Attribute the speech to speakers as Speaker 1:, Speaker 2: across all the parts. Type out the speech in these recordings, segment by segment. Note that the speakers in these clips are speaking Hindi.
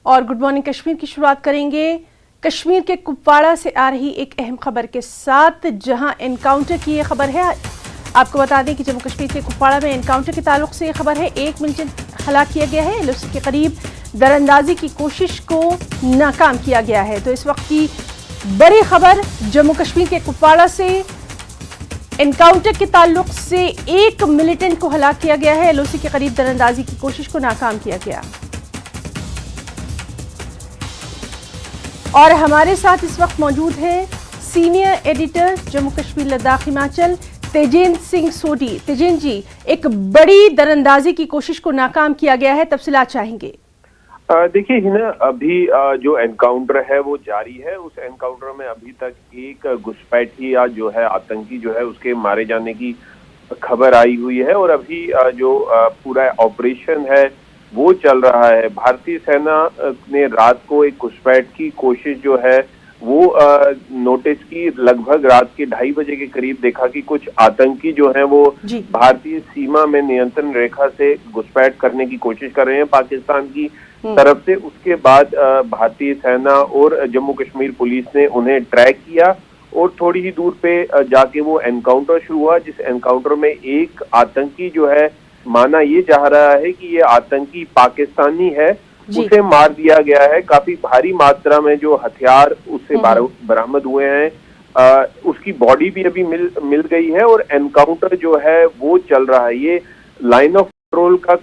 Speaker 1: और गुड मॉर्निंग कश्मीर की शुरुआत करेंगे कश्मीर के कुपवाड़ा से आ रही एक अहम खबर के साथ, जहां एनकाउंटर की ये खबर है। आपको बता दें कि जम्मू कश्मीर के कुपवाड़ा में एनकाउंटर के ताल्लुक से ये खबर है। एक मिलिटेंट हलाक किया गया है। LOC के करीब दरअंदाजी की कोशिश को नाकाम किया गया है। तो इस वक्त की बड़ी खबर जम्मू कश्मीर के कुपवाड़ा से, एनकाउंटर के ताल्लुक से एक मिलिटेंट को हलाक किया गया है। LOC के करीब दरअंदाजी की कोशिश को नाकाम किया गया। और हमारे साथ इस वक्त मौजूद है सीनियर एडिटर जम्मू कश्मीर लद्दाख हिमाचल तेजेंद्र सिंह सोडी। तेजेंद्र जी, एक बड़ी दरअंदाजी की कोशिश को नाकाम किया गया है, तफसीलात चाहेंगे।
Speaker 2: देखिए हिना, अभी जो एनकाउंटर है वो जारी है। उस एनकाउंटर में अभी तक एक घुसपैठिया जो है, आतंकी जो है, उसके मारे जाने की खबर आई हुई है। और अभी जो पूरा ऑपरेशन है वो चल रहा है। भारतीय सेना ने रात को एक घुसपैठ की कोशिश जो है वो नोटिस की। लगभग रात के 2:30 बजे के करीब देखा कि कुछ आतंकी जो हैं वो भारतीय सीमा में नियंत्रण रेखा से घुसपैठ करने की कोशिश कर रहे हैं पाकिस्तान की तरफ से। उसके बाद भारतीय सेना और जम्मू कश्मीर पुलिस ने उन्हें ट्रैक किया और थोड़ी ही दूर पे जाके वो एनकाउंटर शुरू हुआ, जिस एनकाउंटर में एक आतंकी जो है, माना ये जा रहा है कि ये आतंकी पाकिस्तानी है, उसे मार दिया गया है। काफी भारी मात्रा में जो हथियार उससे बरामद हुए हैं, उसकी बॉडी भी अभी मिल गई है और एनकाउंटर जो है वो चल रहा है। ये लाइन ऑफ कंट्रोल का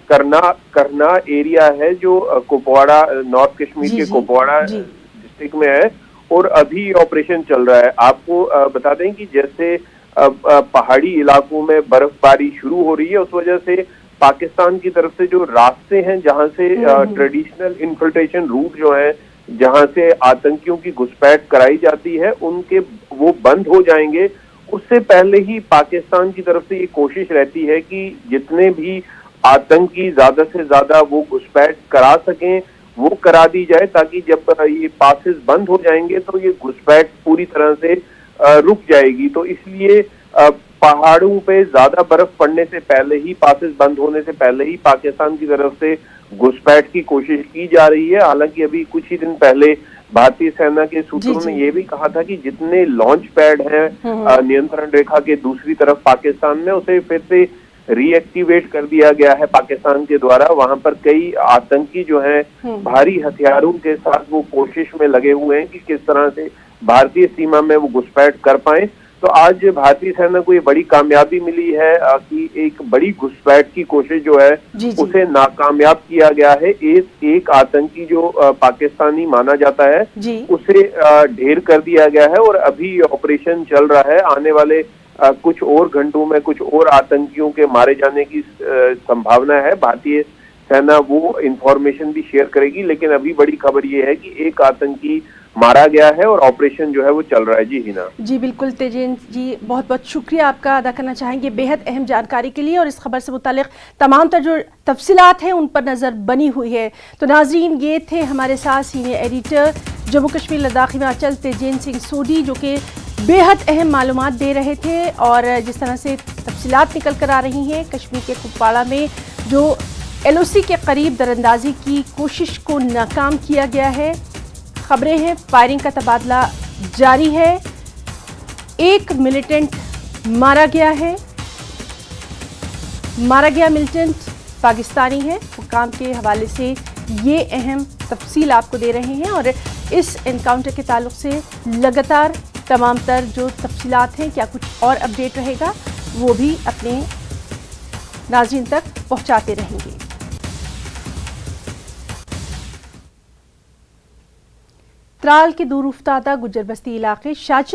Speaker 2: करना एरिया है जो कुपवाड़ा, नॉर्थ कश्मीर के कुपवाड़ा डिस्ट्रिक्ट में है और अभी ऑपरेशन चल रहा है। आपको बता दें कि जैसे पहाड़ी इलाकों में बर्फबारी शुरू हो रही है, उस वजह से पाकिस्तान की तरफ से जो रास्ते हैं जहां से ट्रेडिशनल इन्फिल्ट्रेशन रूट जो है, जहां से आतंकियों की घुसपैठ कराई जाती है, उनके वो बंद हो जाएंगे। उससे पहले ही पाकिस्तान की तरफ से ये कोशिश रहती है कि जितने भी आतंकी ज्यादा से ज्यादा वो घुसपैठ करा सकें वो करा दी जाए, ताकि जब ये पासेस बंद हो जाएंगे तो ये घुसपैठ पूरी तरह से रुक जाएगी। तो इसलिए पहाड़ों पे ज्यादा बर्फ पड़ने से पहले ही, पासेस बंद होने से पहले ही पाकिस्तान की तरफ से घुसपैठ की कोशिश की जा रही है। हालांकि अभी कुछ ही दिन पहले भारतीय सेना के सूत्रों ने यह भी कहा था कि जितने लॉन्च पैड हैं नियंत्रण रेखा के दूसरी तरफ पाकिस्तान में, उसे फिर से रीएक्टिवेट कर दिया गया है पाकिस्तान के द्वारा। वहां पर कई आतंकी जो हैं भारी हथियारों के साथ वो कोशिश में लगे हुए हैं कि किस तरह से भारतीय सीमा में वो घुसपैठ कर पाए। तो आज भारतीय सेना को ये बड़ी कामयाबी मिली है कि एक बड़ी घुसपैठ की कोशिश जो है उसे नाकामयाब किया गया है। एक आतंकी जो पाकिस्तानी माना जाता है उसे ढेर कर दिया गया है और अभी ऑपरेशन चल रहा है। आने वाले कुछ और घंटों में कुछ और आतंकियों के मारे जाने की संभावना है। भारतीय सेना वो इंफॉर्मेशन भी शेयर करेगी, लेकिन अभी बड़ी खबर ये है कि एक आतंकी मारा गया है और ऑपरेशन जो है वो चल रहा है। जी हिना। जी
Speaker 1: बिल्कुल तेजेंद्र जी, बहुत बहुत शुक्रिया आपका अदा करना चाहेंगे बेहद अहम जानकारी के लिए। और इस खबर से मुतालिक तमाम तर जो तफसीलात हैं उन पर नज़र बनी हुई है। तो नाज़रीन, ये थे हमारे साथ सीनियर एडिटर जम्मू कश्मीर लद्दाख हिमाचल तेजेंद्र सिंह सोडी, जो कि बेहद अहम मालूमात दे रहे थे। और जिस तरह से तफसीलात निकल कर आ रही हैं, कश्मीर के कुपवाड़ा में जो LOC के करीब दरअंदाजी की कोशिश को नाकाम किया गया है, खबरें हैं फायरिंग का तबादला जारी है, एक मिलिटेंट मारा गया है। मारा गया मिलिटेंट पाकिस्तानी है। हुकाम के हवाले से ये अहम तफसील आपको दे रहे हैं और इस एनकाउंटर के ताल्लुक से लगातार तमाम तर जो तफसीलात हैं, क्या कुछ और अपडेट रहेगा वो भी अपने नाज़रीन तक पहुंचाते रहेंगे। त्राल के दूर उफ्तादा गुज्जर बस्ती इलाके शाचन